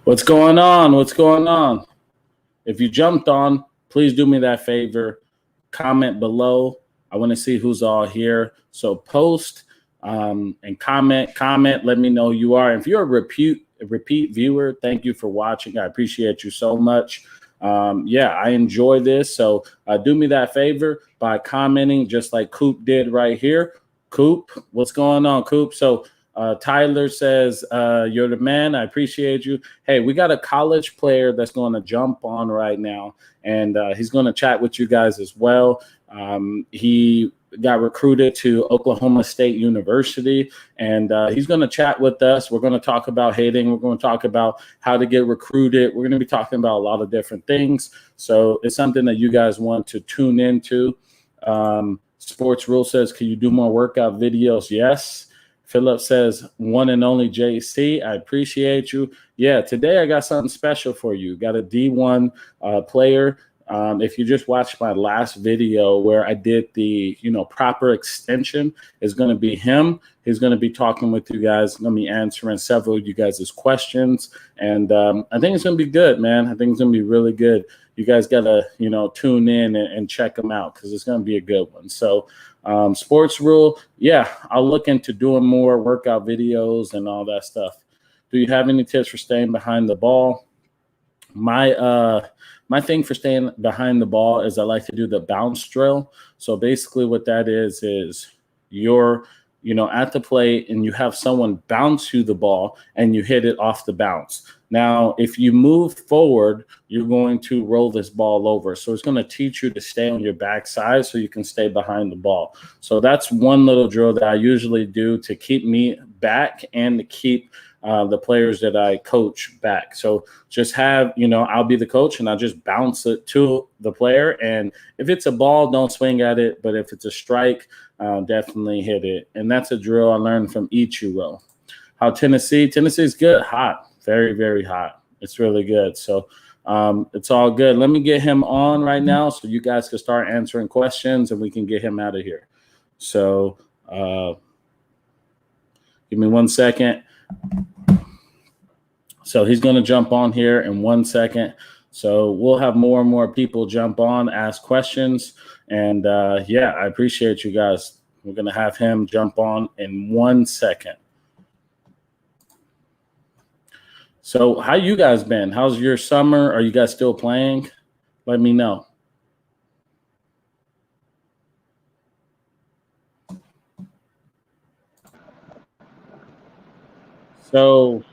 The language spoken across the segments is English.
What's going on? What's going on? If you jumped on, please do me that favor. Comment below. I want to see who's all here. So post and comment. Let me know who you are. If you're a repeat viewer, thank you for watching. I appreciate you so much. Yeah, I enjoy this. So do me that favor by commenting just like Coop did right here. Coop, what's going on, Coop? So Tyler says, you're the man. I appreciate you. Hey, we got a college player that's going to jump on right now, and he's going to chat with you guys as well. He got recruited to Oklahoma State University, and he's going to chat with us. We're going to talk about hating. We're going to talk about how to get recruited. We're going to be talking about a lot of different things. So it's something that you guys want to tune into. Sports Rule says, can you do more workout videos? Yes. Philip says, one and only JC. I appreciate you. Yeah, today I got something special for you. Got a D1 player. If you just watched my last video where I did the, proper extension, is going to be him. He's going to be talking with you guys. Going to be answering several of you guys' questions. And I think it's going to be good, man. I think it's going to be really good. You guys got to, tune in and check them out because it's going to be a good one. So Sports Rule, yeah, I'll look into doing more workout videos and all that stuff. Do you have any tips for staying behind the ball? My thing for staying behind the ball is I like to do the bounce drill. So basically what that is you're, at the plate and you have someone bounce you the ball and you hit it off the bounce. Now, if you move forward, you're going to roll this ball over. So it's going to teach you to stay on your backside so you can stay behind the ball. So that's one little drill that I usually do to keep me back and to keep the players that I coach back. So just have, I'll be the coach and I'll just bounce it to the player. And if it's a ball, don't swing at it. But if it's a strike, definitely hit it. And that's a drill I learned from Ichiro. How Tennessee's good, hot, very, very hot. It's really good. So it's all good. Let me get him on right now so you guys can start answering questions and we can get him out of here. So give me 1 second. So he's going to jump on here in 1 second. So we'll have more and more people jump on, ask questions. And yeah, I appreciate you guys. We're going to have him jump on in 1 second. So how you guys been? How's your summer? Are you guys still playing? Let me know. So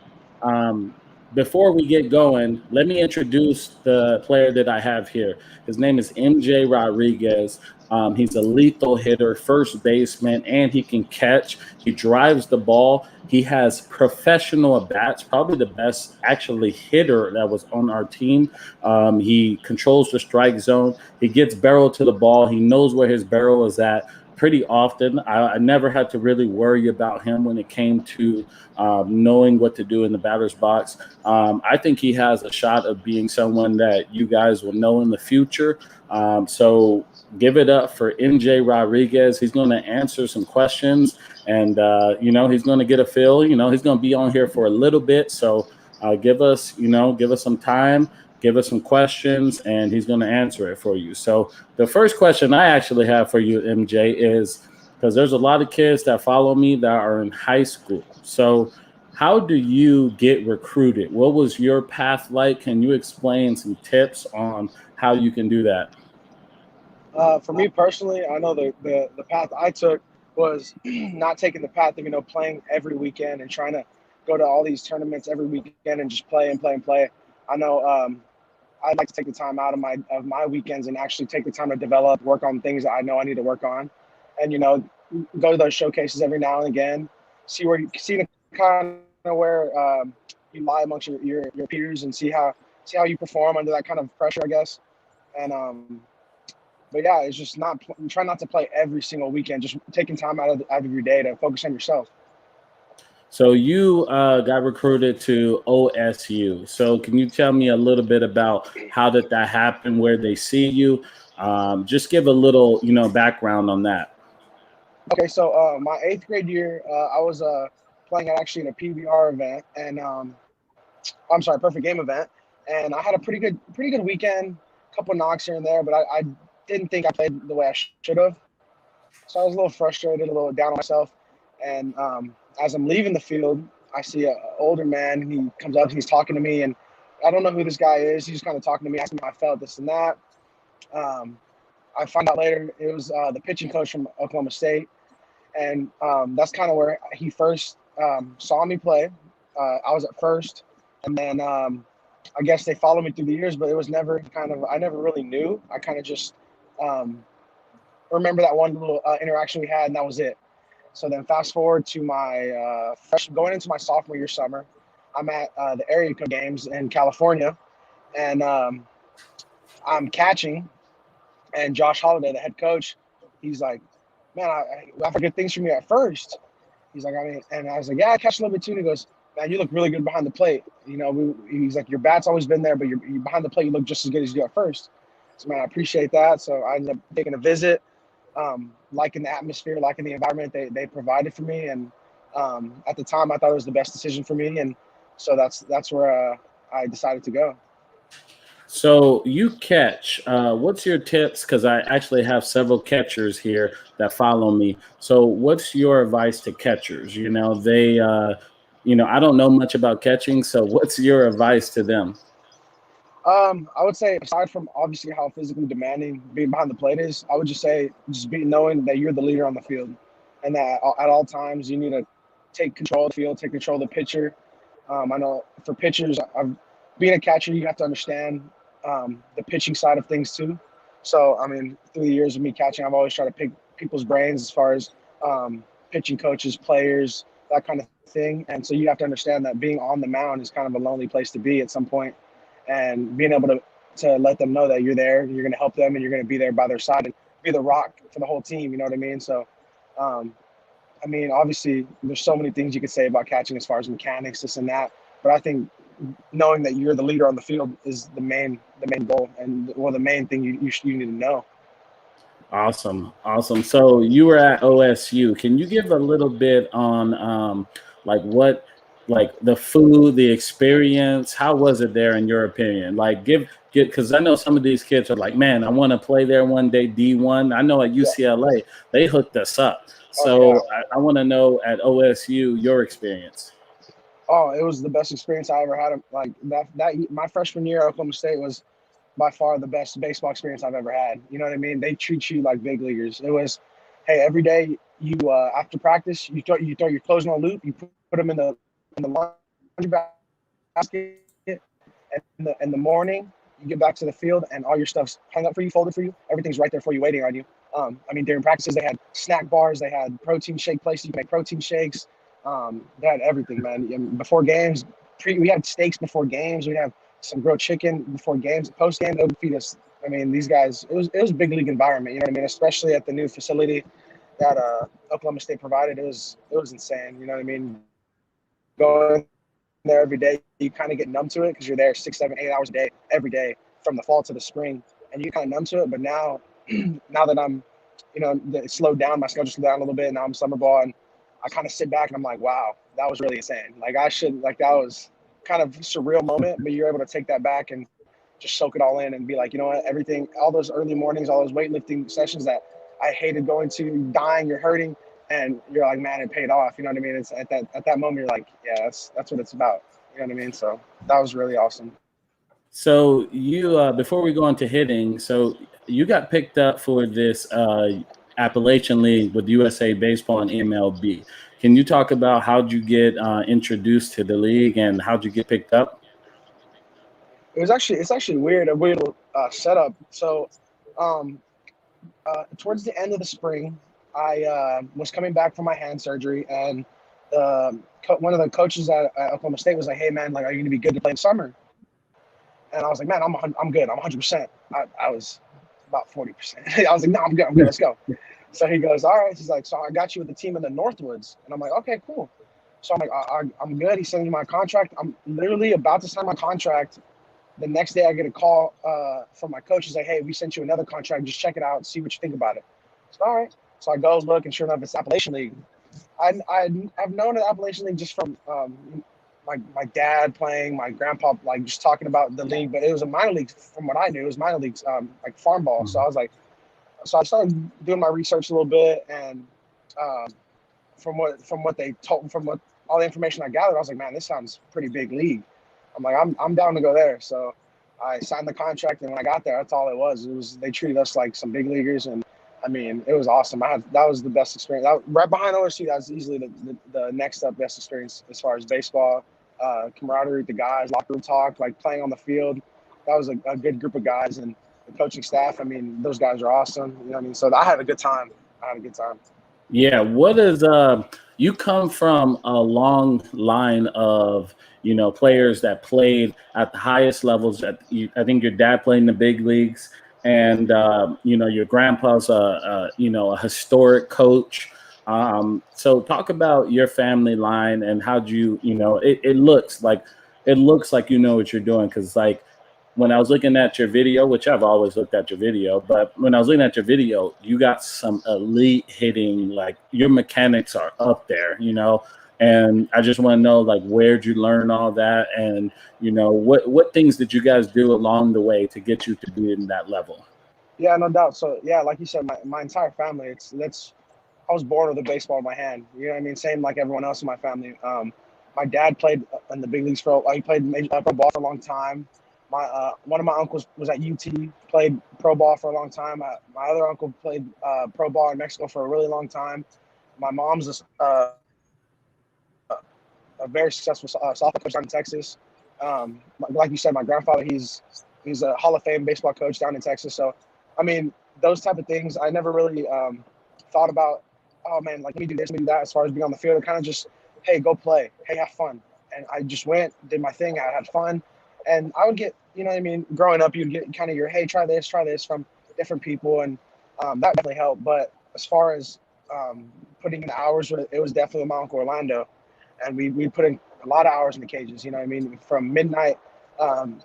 before we get going, let me introduce the player that I have here. His name is MJ Rodriguez. He's a lethal hitter, first baseman, and he can catch. He drives the ball. He has professional at-bats, probably the best actually hitter that was on our team. He controls the strike zone. He gets barrel to the ball. He knows where his barrel is at pretty often. I never had to really worry about him when it came to knowing what to do in the batter's box. I think he has a shot of being someone that you guys will know in the future. So give it up for MJ Rodriguez. He's going to answer some questions, and he's going to get a feel. He's going to be on here for a little bit. So give us some time. Give us some questions, and he's going to answer it for you. So the first question I actually have for you, MJ, is because there's a lot of kids that follow me that are in high school. So how do you get recruited? What was your path like? Can you explain some tips on how you can do that? For me personally, I know the path I took was not taking the path of, playing every weekend and trying to go to all these tournaments every weekend and just play and play and play. I know I'd like to take the time out of my weekends and actually take the time to develop, work on things that I know I need to work on, and go to those showcases every now and again, see the kind of where you lie amongst your peers and see how you perform under that kind of pressure, I guess. And but yeah, it's just try not to play every single weekend, just taking time out of your day to focus on yourself. So you got recruited to OSU. So can you tell me a little bit about how did that happen, where they see you? Just give a little, background on that. Okay, so my 8th grade year, I was playing actually in a PBR event, and I'm sorry, perfect game event, and I had a pretty good weekend. A couple knocks here and there, but I didn't think I played the way I should have. So I was a little frustrated, a little down on myself. And as I'm leaving the field, I see an older man, and he comes up, and he's talking to me, and I don't know who this guy is. He's just kind of talking to me, asking me how I felt, this and that. Um, I find out later it was the pitching coach from Oklahoma State, and that's kind of where he first saw me play. I was at first, and then I guess they followed me through the years, but it was never I never really knew. I kind of just um, remember that one little interaction we had, and that was it. So then fast forward to my going into my sophomore year summer, I'm at the area code games in California, and I'm catching, and Josh Holiday, the head coach, he's like, man, I've heard good things from you at first. He's like, I mean, and I was like, yeah, I catch a little bit too. And he goes, man, you look really good behind the plate. You know, he's like, your bat's always been there, but you're behind the plate, you look just as good as you do at first. So, man, I appreciate that. So I ended up taking a visit, liking the atmosphere, liking the environment they provided for me. And at the time, I thought it was the best decision for me. And so that's where I decided to go. So you catch. What's your tips? Because I actually have several catchers here that follow me. So what's your advice to catchers? I don't know much about catching. So what's your advice to them? I would say, aside from obviously how physically demanding being behind the plate is, I would just say just be knowing that you're the leader on the field, and that at all times you need to take control of the field, take control of the pitcher. I know for pitchers, being a catcher, you have to understand the pitching side of things too. So, I mean, through the years of me catching, I've always tried to pick people's brains as far as pitching coaches, players, that kind of thing. And so you have to understand that being on the mound is kind of a lonely place to be at some point, and being able to let them know that you're there, you're going to help them, and you're going to be there by their side and be the rock for the whole team. You know what I mean? So, um, I mean, obviously, there's so many things you could say about catching as far as mechanics, this and that. But I think knowing that you're the leader on the field is the main goal, and the main thing you need to know. Awesome, awesome. So you were at OSU. Can you give a little bit on like what, like the food, the experience? How was it there in your opinion? Like give because I know some of these kids are like, man, I want to play there one day, D1. I know at Yeah. UCLA they hooked us up. Oh yeah. So I want to know at OSU your experience. Oh, it was the best experience I ever had. Like that my freshman year at Oklahoma State was by far the best baseball experience I've ever had. You know what I mean? They treat you like big leaguers. It was, hey, every day you after practice you throw your clothes in a loop, you put them in the laundry basket, and in the morning you get back to the field and all your stuff's hung up for you, folded for you. Everything's right there for you, waiting on you. I mean, during practices they had snack bars, they had protein shake places you can make protein shakes. They had everything, man. And before games, we had steaks before games. We have some grilled chicken before games. Post game, they would feed us. I mean, these guys. It was a big league environment. You know what I mean? Especially at the new facility that Oklahoma State provided. It was insane. You know what I mean? Going there every day, you kind of get numb to it because you're there 6, 7, 8 hours a day every day from the fall to the spring, and you kind of numb to it. But now, now that I'm, it slowed down. My schedule slowed down a little bit. Now I'm summer ball, and I kind of sit back and I'm like, wow, that was really insane. That was kind of a surreal moment, but you're able to take that back and just soak it all in and be like, you know what, everything, all those early mornings, all those weightlifting sessions that I hated going to, dying, you're hurting, and you're like, man, it paid off. You know what I mean? It's at that moment, you're like, yeah, that's what it's about. You know what I mean? So that was really awesome. So you before we go into hitting, so you got picked up for this Appalachian League with USA Baseball and MLB. Can you talk about how'd you get introduced to the league and how'd you get picked up? It's actually weird, a weird setup. So, um, towards the end of the spring, I was coming back from my hand surgery, and one of the coaches at Oklahoma State was like, "Hey, man, like, are you gonna be good to play in summer?" And I was like, "Man, I'm good. I'm 100%." I was about 40%. I was like, "No, I'm good. I'm good. Let's go." So he goes, "All right." He's like, "So I got you with the team in the Northwoods," and I'm like, "Okay, cool." So I'm like, I'm good. He sends me my contract. I'm literally about to sign my contract. The next day, I get a call from my coach. He's like, "Hey, we sent you another contract. Just check it out. See what you think about it." So all right. So I go look, and sure enough, it's Appalachian League. I've known the Appalachian League just from my dad playing, my grandpa like just talking about the league, but it was a minor league from what I knew. It was minor leagues, like farm ball. So I Mhm. was like, so I started doing my research a little bit, and um, from what they told, from what all the information I gathered, I was like, man, this sounds pretty big league. I'm like, I'm down to go there. So I signed the contract, and when I got there, that's all it was. It was they treated us like some big leaguers, and I mean, it was awesome. That was the best experience. Right behind OSU, that was easily the next up best experience as far as baseball, camaraderie with the guys, locker room talk, like playing on the field. That was a good group of guys, and the coaching staff. I mean, those guys are awesome. You know what I mean? So I had a good time. I had a good time. Yeah, what is you come from a long line of, players that played at the highest levels. I think your dad played in the big leagues, and your grandpa's a historic coach. So talk about your family line and how do it looks like you know what you're doing, because like when I was looking at your video, which I've always looked at your video, but when I was looking at your video, you got some elite hitting, like your mechanics are up there. And I just want to know, like, where'd you learn all that? And, what things did you guys do along the way to get you to be in that level? Yeah, no doubt. So yeah, like you said, my entire family. I was born with a baseball in my hand. You know what I mean? Same like everyone else in my family. My dad played in the big leagues he played pro ball for a long time. My one of my uncles was at UT, played pro ball for a long time. My other uncle played pro ball in Mexico for a really long time. My mom's a very successful softball coach down in Texas. Like you said, my grandfather, he's a Hall of Fame baseball coach down in Texas. So, I mean, those type of things, I never really thought about. Oh man, like let me do this, let me do that. As far as being on the field, kind of just, hey, go play, hey, have fun. And I just went, did my thing, I had fun, and I would get, you know what I mean. Growing up, you'd get kind of your, hey, try this from different people, and that definitely helped. But as far as putting in the hours, it was definitely my uncle Orlando, and we put in a lot of hours in the cages. You know what I mean? From midnight um,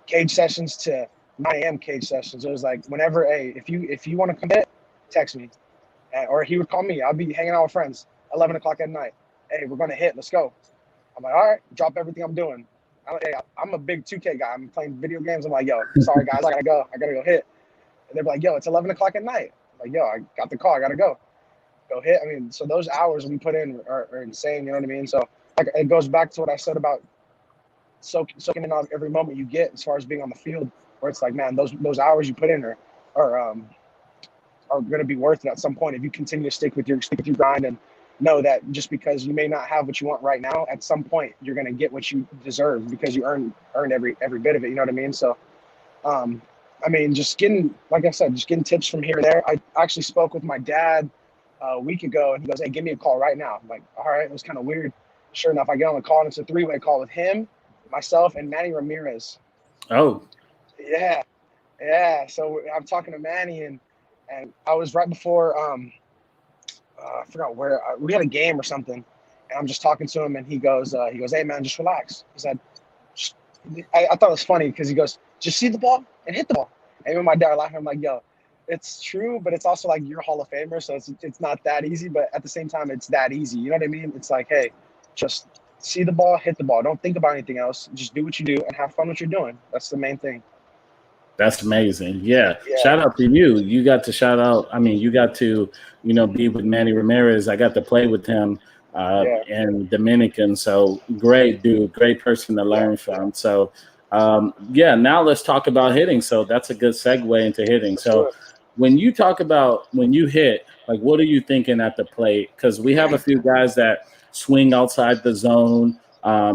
cage sessions to 9 a.m. cage sessions. It was like whenever, hey, if you want to come hit, text me, or he would call me. I'd be hanging out with friends, 11 o'clock at night. Hey, we're gonna hit. Let's go. I'm like, all right, drop everything I'm doing. I'm a big 2K guy. I'm playing video games. I'm like, yo, sorry guys, I gotta go. I gotta go hit. And they're like, yo, it's 11 o'clock at night. I'm like, yo, I got the call. I gotta go hit. I mean, so those hours we put in are insane. You know what I mean? So like it goes back to what I said about soaking in on every moment you get as far as being on the field, where it's like, man, those hours you put in are going to be worth it at some point if you continue to stick with your grind, and know that just because you may not have what you want right now, at some point you're going to get what you deserve because you earned every bit of it. You know what I mean? So um, I mean, just getting, like I said, just getting tips from here and there. I actually spoke with my dad a week ago, and he goes, "Hey, give me a call right now." I'm like, all right. It was kind of weird. Sure enough, I get on the call, and it's a three-way call with him, myself, and Manny Ramirez. Oh, Yeah, yeah. So I'm talking to Manny, and I was right before I forgot where we had a game or something, and I'm just talking to him, and he goes, "Hey man, just relax." He said, just, I thought it was funny because he goes, "Just see the ball and hit the ball." And even my dad laughing, I'm like, "Yo, it's true, but it's also like you're a Hall of Famer, so it's not that easy, but at the same time, it's that easy." You know what I mean? It's like, hey, just see the ball, hit the ball. Don't think about anything else. Just do what you do and have fun what you're doing. That's the main thing. that's amazing. Yeah. Yeah, Shout out to you. You got to shout out. I mean, you got to, be with Manny Ramirez. I got to play with him yeah, in Dominican. So great dude, great person to yeah, learn from. So, yeah, now let's talk about hitting. So that's a good segue into hitting. let's do So it. when you talk about when you hit, like, what are you thinking at the plate? Because we have a few guys that swing outside the zone,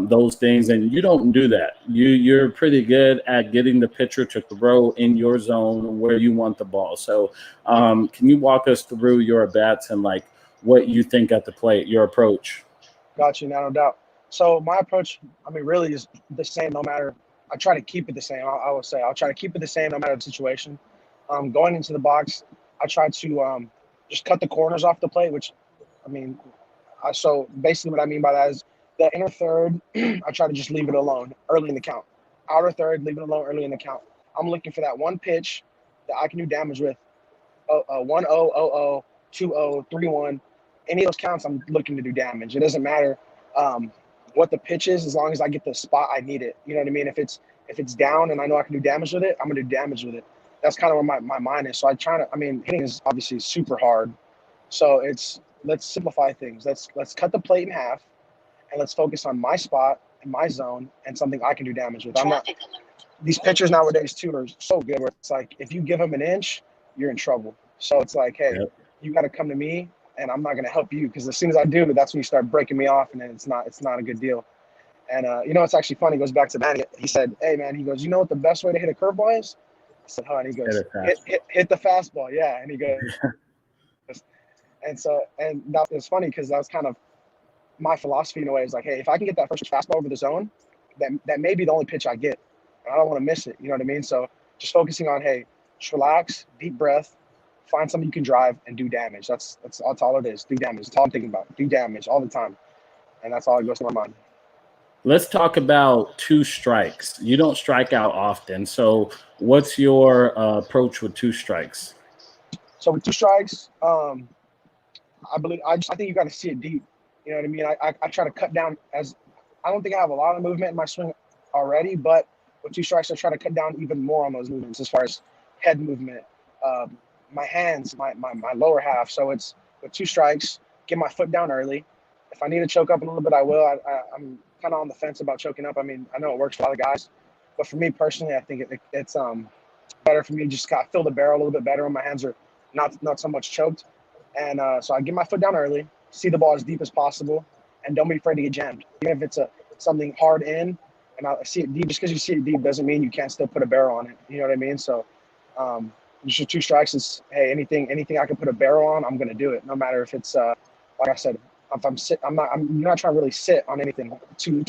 those things, and you don't do that. You're pretty good at getting the pitcher to throw in your zone where you want the ball. So, can you walk us through your bats and like what you think at the plate, your approach? Got you, no doubt. So my approach, I mean, really is the same no matter. I try to keep it the same. I will say I'll try to keep it the same no matter the situation. Going into the box, I try to just cut the corners off the plate, which, I mean, so basically what I mean by that is the inner third, I try to just leave it alone early in the count. Outer third, leave it alone early in the count. I'm looking for that one pitch that I can do damage with. 1 0 0 0, 2 0, 3 1. Any of those counts, I'm looking to do damage. It doesn't matter. Um, what the pitch is as long as I get the spot I need it. You know what I mean? If it's down and I know I can do damage with it, I'm gonna do damage with it. That's kind of where my mind is. So hitting is obviously super hard. So let's simplify things. Let's cut the plate in half and let's focus on my spot and my zone and something I can do damage with. These pitchers nowadays too are so good where it's like if you give them an inch, you're in trouble. So it's like, hey, you got to come to me, and I'm not going to help you because as soon as I do, that's when you start breaking me off, and then it's not a good deal. And it's actually funny. It goes back to Manny. He said, "Hey man," he goes, "You know what the best way to hit a curveball is?" I said, "Huh?" And he goes, "Hit the fastball." Yeah, and he goes, and that was funny because that was kind of my philosophy in a way. Is like, hey, if I can get that first fastball over the zone, that may be the only pitch I get. I don't want to miss it. You know what I mean? So just focusing on, hey, just relax, deep breath, find something you can drive and do damage. That's all it is. Do damage. That's all I'm thinking about. Do damage all the time. And that's all that goes through my mind. Let's talk about 2 strikes. You don't strike out often. So what's your approach with 2 strikes? So with 2 strikes, I think you got to see it deep. You know what I mean? I try to cut down I don't think I have a lot of movement in my swing already, but with 2 strikes, I try to cut down even more on those movements as far as head movement, my hands, my lower half. So it's with 2 strikes, get my foot down early. If I need to choke up a little bit, I will. I'm kind of on the fence about choking up. I mean, I know it works for a lot of guys, but for me personally, I think it's better for me to just kind of feel the barrel a little bit better when my hands are not so much choked. And so I get my foot down early, see the ball as deep as possible, and don't be afraid to get jammed. Even if it's something hard in, and I see it deep, just because you see it deep doesn't mean you can't still put a barrel on it. You know what I mean? So just 2 strikes is, hey, anything I can put a barrel on, I'm going to do it. No matter if it's, like I said, if you're not trying to really sit on anything. Two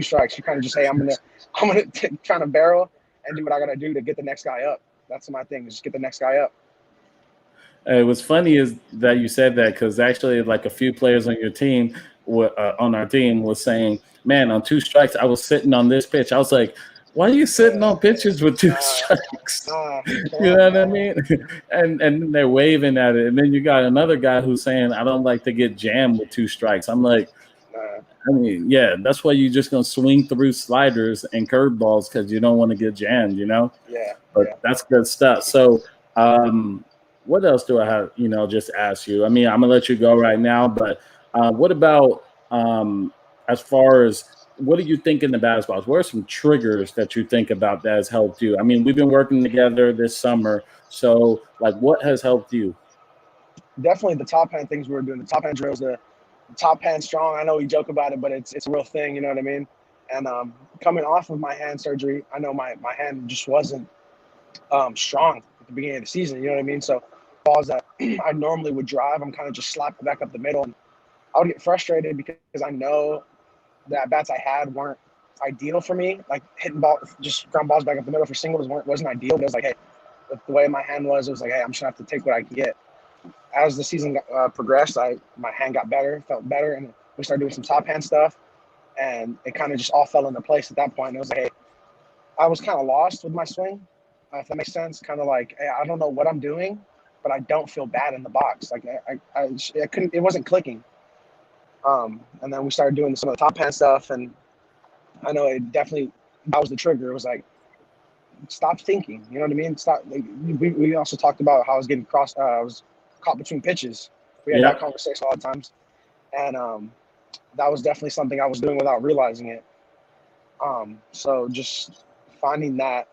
strikes. You kind of just, hey, I'm gonna try to barrel and do what I got to do to get the next guy up. That's my thing. Just get the next guy up. What's funny is that you said that because actually, like a few players on your team, on our team, was saying, "Man, on 2 strikes, I was sitting on this pitch." I was like, "Why are you sitting on pitches with 2 strikes?" You know what I mean? And they're waving at it, and then you got another guy who's saying, "I don't like to get jammed with 2 strikes." I'm like, I mean, yeah, that's why you're just gonna swing through sliders and curveballs because you don't want to get jammed, you know? Yeah. But that's good stuff. So, what else do I have? Just ask you. I mean, I'm gonna let you go right now, but what about as far as what are you thinking about as well? What are some triggers that you think about that has helped you? I mean, we've been working together this summer, so like, what has helped you? Definitely the top hand things we were doing. The top hand drills, the top hand strong. I know we joke about it, but it's a real thing. You know what I mean? And coming off of my hand surgery, I know my hand just wasn't strong at the beginning of the season. You know what I mean? So balls that I normally would drive, I'm kind of just slapping back up the middle, and I would get frustrated because I know the bats I had weren't ideal for me. Like hitting just ground balls back up the middle for singles wasn't ideal. But it was like, hey, with the way my hand was, it was like, hey, I'm just gonna have to take what I can get. As the season progressed, my hand got better, felt better, and we started doing some top hand stuff, and it kind of just all fell into place at that point. And it was like, hey, I was kind of lost with my swing, if that makes sense. Kind of like, hey, I don't know what I'm doing, but I don't feel bad in the box. Like I couldn't, it wasn't clicking. And then we started doing some of the top hand stuff, and I know that was the trigger. It was like, stop thinking. You know what I mean? Stop. Like, we also talked about how I was getting I was caught between pitches. We had that conversation a lot of times, and that was definitely something I was doing without realizing it. So just finding that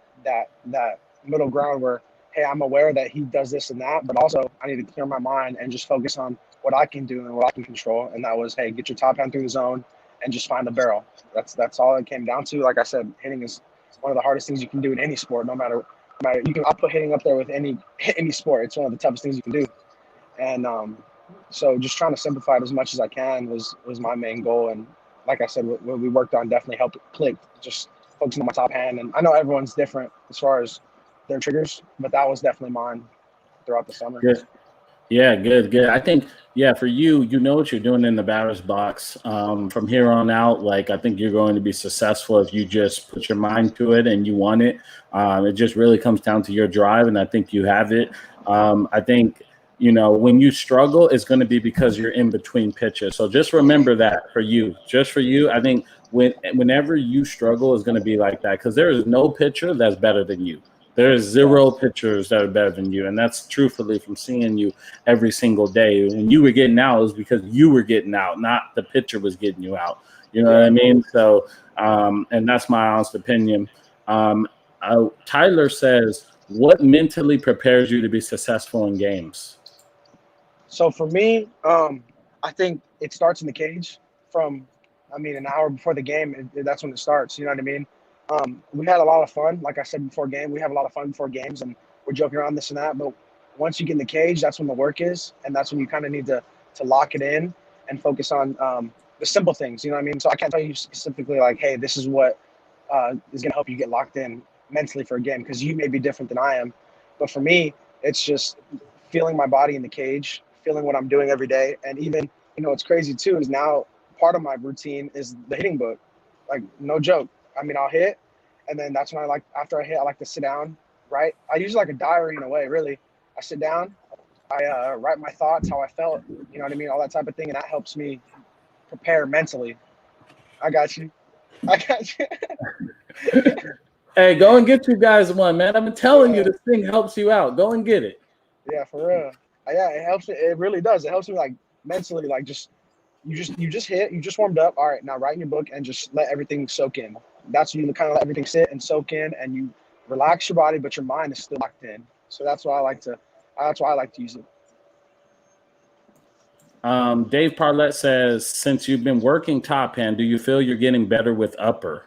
middle ground where, hey, I'm aware that he does this and that, but also I need to clear my mind and just focus on what I can do and what I can control. And that was, hey, get your top hand through the zone and just find the barrel. That's all it came down to. Like I said, hitting is one of the hardest things you can do in any sport. No matter I'll put hitting up there with any sport. It's one of the toughest things you can do. And so just trying to simplify it as much as I can was my main goal. And like I said, what we worked on definitely helped it click. Just focusing on my top hand. And I know everyone's different as far as their triggers, but that was definitely mine throughout the summer. Good. Yeah, good. I think, for you, you know what you're doing in the batter's box. From here on out, like, I think you're going to be successful if you just put your mind to it and you want it. It just really comes down to your drive, and I think you have it. I think when you struggle, it's going to be because you're in between pitches. So just remember that for you. Just for you, I think whenever you struggle, is going to be like that because there is no pitcher that's better than you. There is zero pitchers that are better than you, and that's truthfully from seeing you every single day. When you were getting out, it was because you were getting out, not the pitcher was getting you out. You know what I mean? So, and that's my honest opinion. Tyler says, what mentally prepares you to be successful in games? So for me, I think it starts in the cage from, an hour before the game. That's when it starts. You know what I mean? We had a lot of fun. Like I said before game, we have a lot of fun before games, and we're joking around this and that. But once you get in the cage, that's when the work is, and that's when you kind of need to lock it in and focus on the simple things. You know what I mean? So I can't tell you specifically like, hey, this is what is going to help you get locked in mentally for a game, because you may be different than I am. But for me, it's just feeling my body in the cage, feeling what I'm doing every day. And even, what's crazy too is now part of my routine is the hitting book. Like, no joke. I'll hit, and then that's when after I hit, I like to sit down, right? I use like a diary in a way, really. I sit down, I write my thoughts, how I felt, you know what I mean? All that type of thing. And that helps me prepare mentally. I got you. Hey, go and get you guys one, man. I've been telling you this thing helps you out. Go and get it. Yeah, for real. Yeah, it helps me. It really does. It helps me like mentally, like you just hit, you just warmed up. All right, now write in your book and just let everything soak in. That's when you kind of let everything sit and soak in, and you relax your body, but your mind is still locked in. So that's why I like to use it. Dave Parlett says, since you've been working top hand, do you feel you're getting better with upper?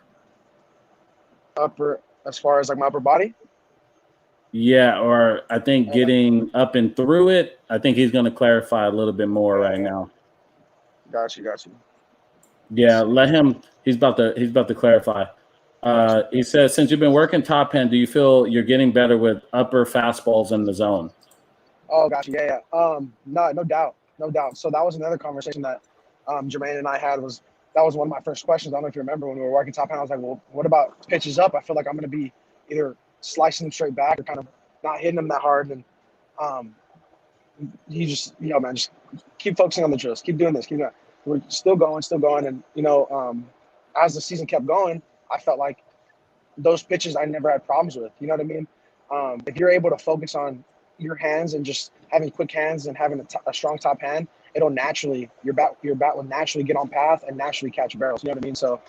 Upper, as far as like my upper body? Yeah, or I think getting up and through it. I think he's going to clarify a little bit more right now. Got you. Yeah, let him. He's about to clarify. He says, since you've been working top hand, do you feel you're getting better with upper fastballs in the zone? Oh, gotcha. Yeah. No doubt. So that was another conversation that Jermaine and I had. That was one of my first questions. I don't know if you remember when we were working top hand. I was like, well, what about pitches up? I feel like I'm going to be either slicing them straight back or kind of not hitting them that hard. And you just, man, just keep focusing on the drills. Keep doing this. We're still going. And, as the season kept going, I felt like those pitches I never had problems with. You know what I mean? If you're able to focus on your hands and just having quick hands and having a strong top hand, it'll naturally, your bat will naturally get on path and naturally catch barrels. You know what I mean? So,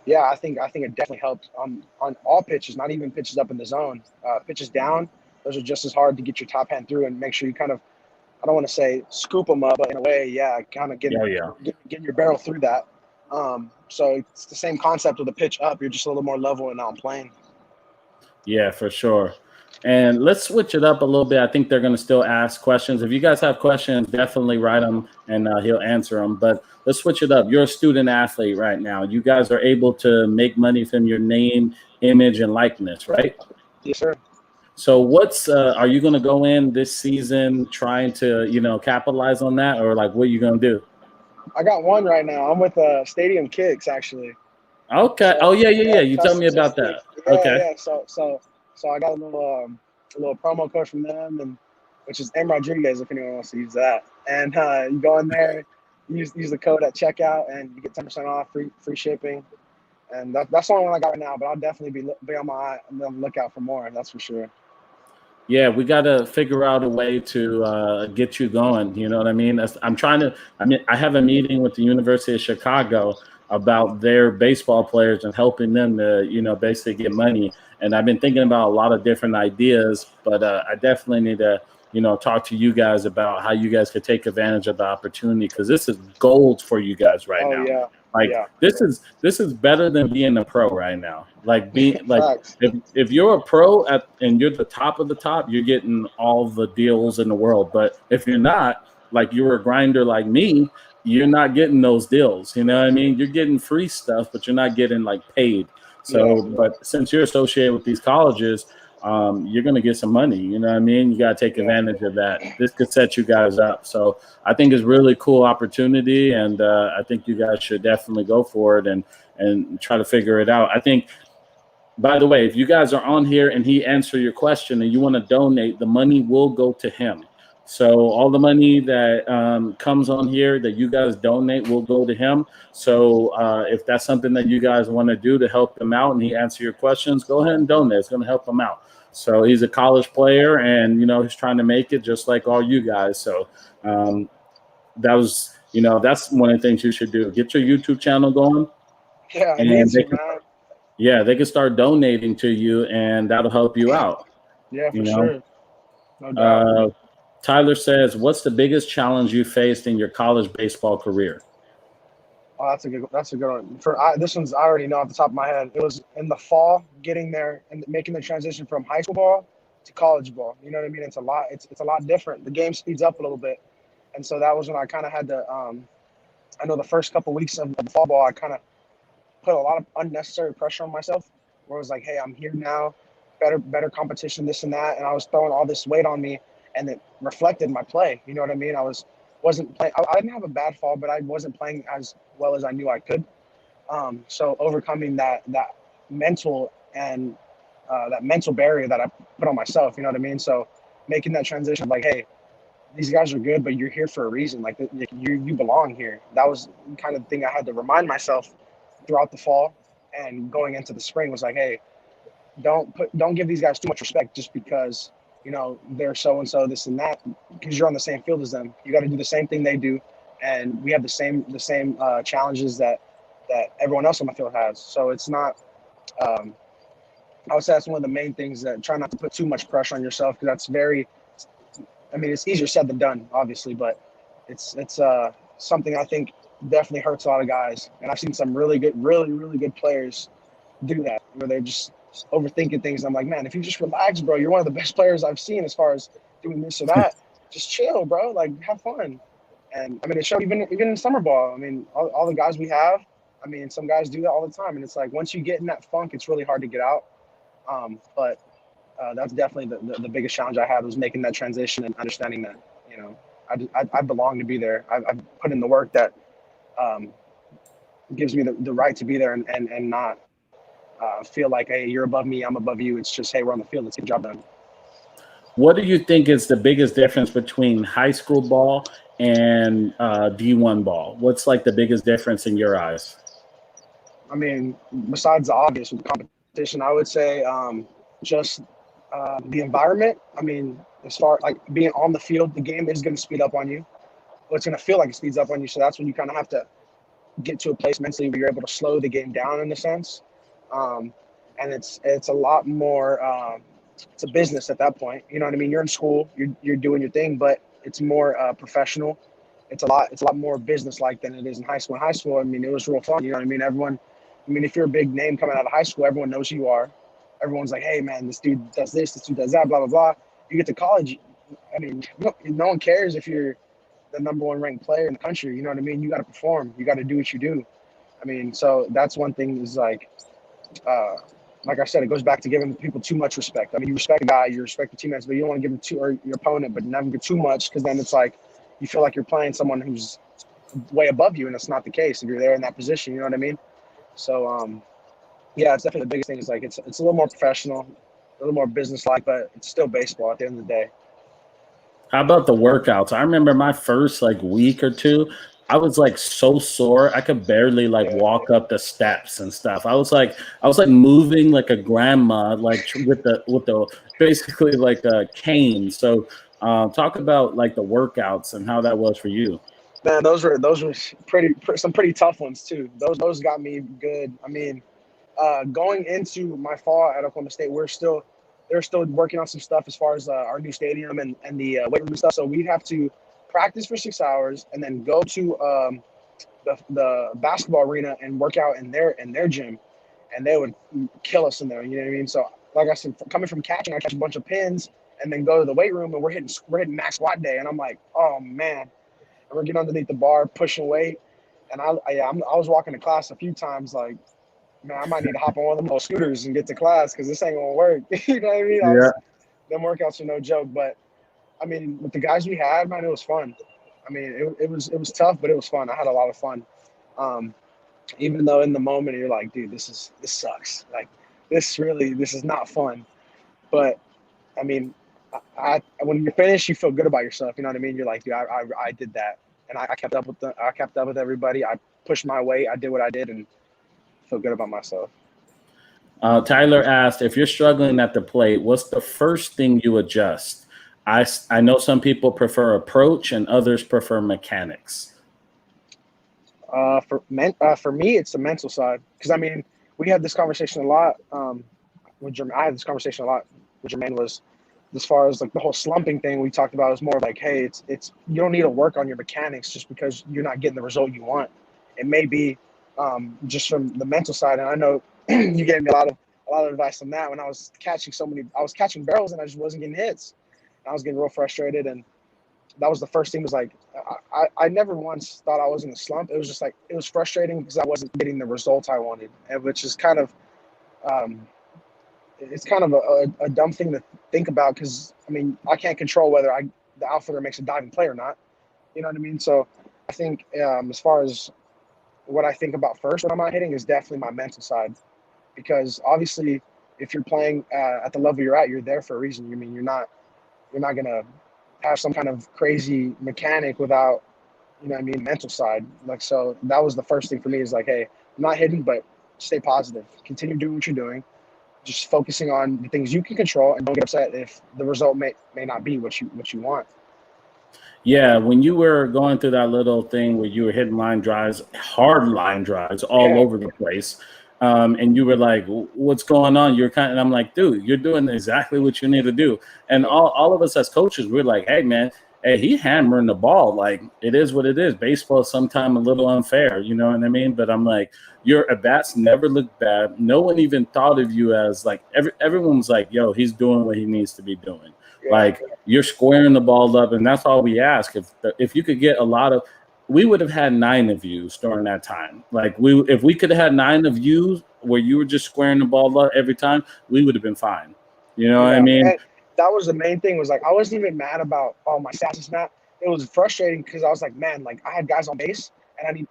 yeah, I think it definitely helped on all pitches, not even pitches up in the zone. Pitches down, those are just as hard to get your top hand through and make sure you kind of, I don't want to say scoop them up, but in a way, yeah, kind of getting your barrel through that. So it's the same concept with the pitch up. You're just a little more level and on plane. Yeah, for sure. And let's switch it up a little bit. I think they're going to still ask questions. If you guys have questions, definitely write them and he'll answer them. But let's switch it up. You're a student athlete right now. You guys are able to make money from your name, image, and likeness, right? Yes, sir. So are you going to go in this season trying to, capitalize on that, or like what are you going to do? I got one right now. I'm with Stadium Kicks, actually. Okay. So, yeah. You tell me about that. Yeah, okay. Yeah. So I got a little promo code from them, which is M Rodriguez if anyone wants to use that. And you go in there, use the code at checkout, and you get 10% off, free shipping. And that's the only one I got right now. But I'll definitely be on the lookout for more. That's for sure. Yeah, we got to figure out a way to get you going. You know what I mean? I have a meeting with the University of Chicago about their baseball players and helping them to, basically get money. And I've been thinking about a lot of different ideas, but I definitely need to, talk to you guys about how you guys could take advantage of the opportunity, because this is gold for you guys right now. Yeah. Like this is better than being a pro right now. Like if you're a pro and you're the top of the top, you're getting all the deals in the world. But if you're not, like you're a grinder like me, you're not getting those deals. You know what I mean? You're getting free stuff, but you're not getting like paid. So, but since you're associated with these colleges, you're going to get some money. You know what I mean? You got to take advantage of that. This could set you guys up. So I think it's really cool opportunity. And I think you guys should definitely go for it and try to figure it out. I think By the way, if you guys are on here and he answer your question and you want to donate, the money will go to him. So all the money that comes on here that you guys donate will go to him. So if that's something that you guys want to do to help him out and he answer your questions, go ahead and donate. It's going to help him out. So he's a college player, and he's trying to make it just like all you guys. So that's one of the things you should do. Get your YouTube channel going. Yeah, I and need they to, can, man. yeah, they can start donating to you, and that'll help you out. Yeah, You for know. sure. No doubt. Tyler says, "What's the biggest challenge you faced in your college baseball career?" Oh, that's a good one. This one's I already know off the top of my head. It was in the fall, getting there and making the transition from high school ball to college ball. You know what I mean? It's a lot. It's a lot different. The game speeds up a little bit, and so that was when I kind of had to. I know the first couple weeks of fall ball, I kind of put a lot of unnecessary pressure on myself. Where it was like, hey, I'm here now, better competition, this and that, and I was throwing all this weight on me, and it reflected my play. You know what I mean? Wasn't playing. I didn't have a bad fall, but I wasn't playing as well as I knew I could. So overcoming that mental and that mental barrier that I put on myself. You know what I mean? So making that transition of like, hey, these guys are good, but you're here for a reason. Like you belong here. That was kind of the thing I had to remind myself throughout the fall and going into the spring was like, hey, don't give these guys too much respect just because they're so and so this and that, because you're on the same field as them. You got to do the same thing they do, and we have the same challenges that everyone else on the field has. So it's not. I would say that's one of the main things, that try not to put too much pressure on yourself, because that's very. I mean, it's easier said than done, obviously, but it's something I think definitely hurts a lot of guys, and I've seen some really good players do that, where they're just overthinking things. I'm like, man, if you just relax, bro, you're one of the best players I've seen as far as doing this or that. Just chill, bro. Like, have fun. And I mean, it showed even in summer ball. I mean, all the guys we have. I mean, some guys do that all the time, and it's like once you get in that funk, it's really hard to get out. But that's definitely the biggest challenge I had, was making that transition and understanding that I belong to be there. I've put in the work that gives me the right to be there, and not feel like, hey, you're above me, I'm above you. It's just, hey, we're on the field, let's get the job done. What do you think is the biggest difference between high school ball and D1 ball? What's like the biggest difference in your eyes? I mean, besides the obvious with competition, I would say just the environment. I mean, as far like being on the field, the game is going to speed up on you. Well, it's going to feel like it speeds up on you. So that's when you kind of have to get to a place mentally where you're able to slow the game down in a sense. And it's a lot more. It's a business at that point. You know what I mean? You're in school, you're doing your thing, but it's more professional. It's a lot more business like than it is in high school. In high school, I mean, it was real fun. You know what I mean? If you're a big name coming out of high school, everyone knows who you are. Everyone's like, hey man, this dude does this dude does that, blah blah blah. You get to college, I mean, no one cares if you're the number one ranked player in the country. You know what I mean? You got to perform. You got to do what you do. I mean, so that's one thing is like I said, it goes back to giving people too much respect. I mean, you respect a guy, you respect your teammates, but you don't want to give them or your opponent, but never give too much, because then it's like you feel like you're playing someone who's way above you, and it's not the case if you're there in that position. You know what I mean? So, yeah, it's definitely the biggest thing. Is like it's a little more professional, a little more business-like, but it's still baseball at the end of the day. How about the workouts? I remember my first like week or two, I was like so sore. I could barely like walk up the steps and stuff. I was like moving like a grandma, like with the basically like a cane. So talk about like the workouts and how that was for you. Man, those were some pretty tough ones too. Those got me good. I mean, going into my fall at Oklahoma State, they're still working on some stuff as far as our new stadium and the weight room and stuff. So we'd have to practice for 6 hours and then go to the basketball arena and work out in their gym, and they would kill us in there. You know what I mean? So like I said, coming from catching, I catch a bunch of pins and then go to the weight room and we're hitting max squat day, and I'm like, oh man, and we're getting underneath the bar pushing weight, and I was walking to class a few times like, man, I might need to hop on one of them little scooters and get to class because this ain't gonna work. You know what I mean? Yeah. Them workouts are no joke. But I mean, with the guys we had, man, it was fun. I mean, it was tough, but it was fun. I had a lot of fun. Even though in the moment you're like, dude, this sucks. Like, this is not fun. But I mean, when you're finished, you feel good about yourself. You know what I mean? You're like, dude, I did that, and I kept up with everybody. I pushed my weight. I did what I did, and feel good about myself. Tyler asked, if you're struggling at the plate, what's the first thing you adjust? I know some people prefer approach and others prefer mechanics. For me, it's the mental side, because I mean, we had this conversation a lot. With Jermaine, I had this conversation a lot with Jermaine, was as far as like the whole slumping thing we talked about. Is more like, hey, it's you don't need to work on your mechanics just because you're not getting the result you want. It may be just from the mental side, and I know you gave me a lot of advice on that when I was catching barrels and I just wasn't getting hits. I was getting real frustrated, and that was the first thing. Was like, I never once thought I was in a slump. It was just like, it was frustrating because I wasn't getting the results I wanted, and which is kind of it's kind of a dumb thing to think about, because I mean, I can't control whether the outfitter makes a diving play or not. You know what I mean? So I think as far as what I think about first when I'm not hitting is definitely my mental side, because obviously if you're playing at the level you're at, you're there for a reason. You mean you're not gonna have some kind of crazy mechanic without, you know what I mean, mental side. Like, so that was the first thing for me, is like, hey, I'm not hitting, but stay positive, continue doing what you're doing, just focusing on the things you can control, and don't get upset if the result may not be what you want. Yeah, when you were going through that little thing where you were hitting line drives, hard line drives all over the place, and you were like, what's going on? And I'm like, dude, you're doing exactly what you need to do. And all of us as coaches, we're like, hey, man, he hammering the ball. Like, it is what it is. Baseball is sometimes a little unfair, you know what I mean? But I'm like, your at-bats never looked bad. No one even thought of you as like, everyone was like, yo, he's doing what he needs to be doing. Yeah. Like, you're squaring the ball up, and that's all we ask. If you could get we would have had 9 of you during that time. Like, if we could have had 9 of you where you were just squaring the ball up every time, we would have been fine. You know what I mean? And that was the main thing, was like, I wasn't even mad about my stats and snap. It was frustrating because I was like, man, like, I had guys on base, and it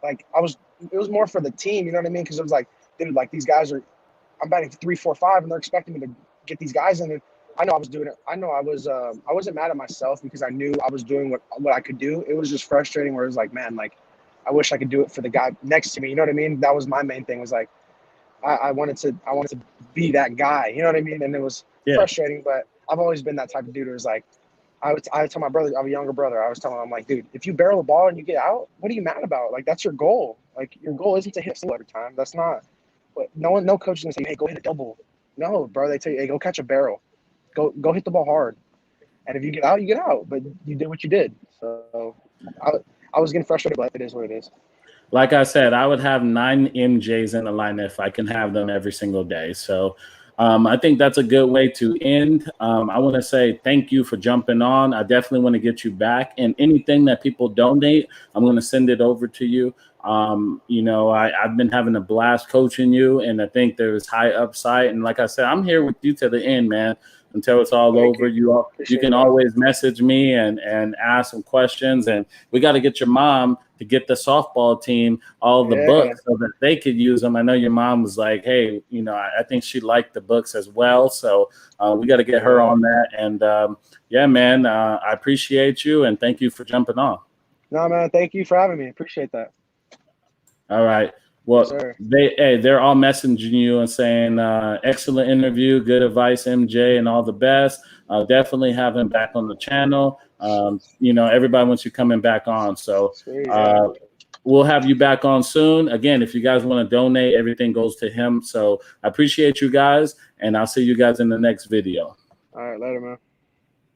was more for the team, you know what I mean? Because it was like, dude, like, these guys I'm batting 3, 4, 5, and they're expecting me to get these guys in. And I know I was doing it. I know I wasn't mad at myself because I knew I was doing what I could do. It was just frustrating where it was like, man, like, I wish I could do it for the guy next to me. You know what I mean? That was my main thing, was like, I wanted to be that guy. You know what I mean? And it was frustrating, but I've always been that type of dude who was like, I tell my brother, I have a younger brother, I was telling him, I'm like, dude, if you barrel the ball and you get out, what are you mad about? Like, that's your goal. Like, your goal isn't to hit a single every time. That's not. But no coach is gonna say, hey, go hit a double. No, bro, they tell you, hey, go catch a barrel. Go hit the ball hard. And if you get out, you get out. But you did what you did. So I was getting frustrated, but it is what it is. Like I said, I would have 9 MJs in the line if I can have them every single day. So I think that's a good way to end. I want to say thank you for jumping on. I definitely want to get you back. And anything that people donate, I'm going to send it over to you. You know, I've been having a blast coaching you, and I think there's high upside. And like I said, I'm here with you to the end, man. Until it's all over, you can always message me and ask some questions. And we got to get your mom to get the softball team all the books so that they could use them. I know your mom was like, hey, you know, I think she liked the books as well. So we got to get her on that. And yeah, man, I appreciate you, and thank you for jumping on. No, man, thank you for having me. Appreciate that. All right. Well, they're all messaging you and saying, excellent interview, good advice, MJ, and all the best. Definitely have him back on the channel. You know, everybody wants you coming back on. So we'll have you back on soon. Again, if you guys want to donate, everything goes to him. So I appreciate you guys, and I'll see you guys in the next video. All right, later, man.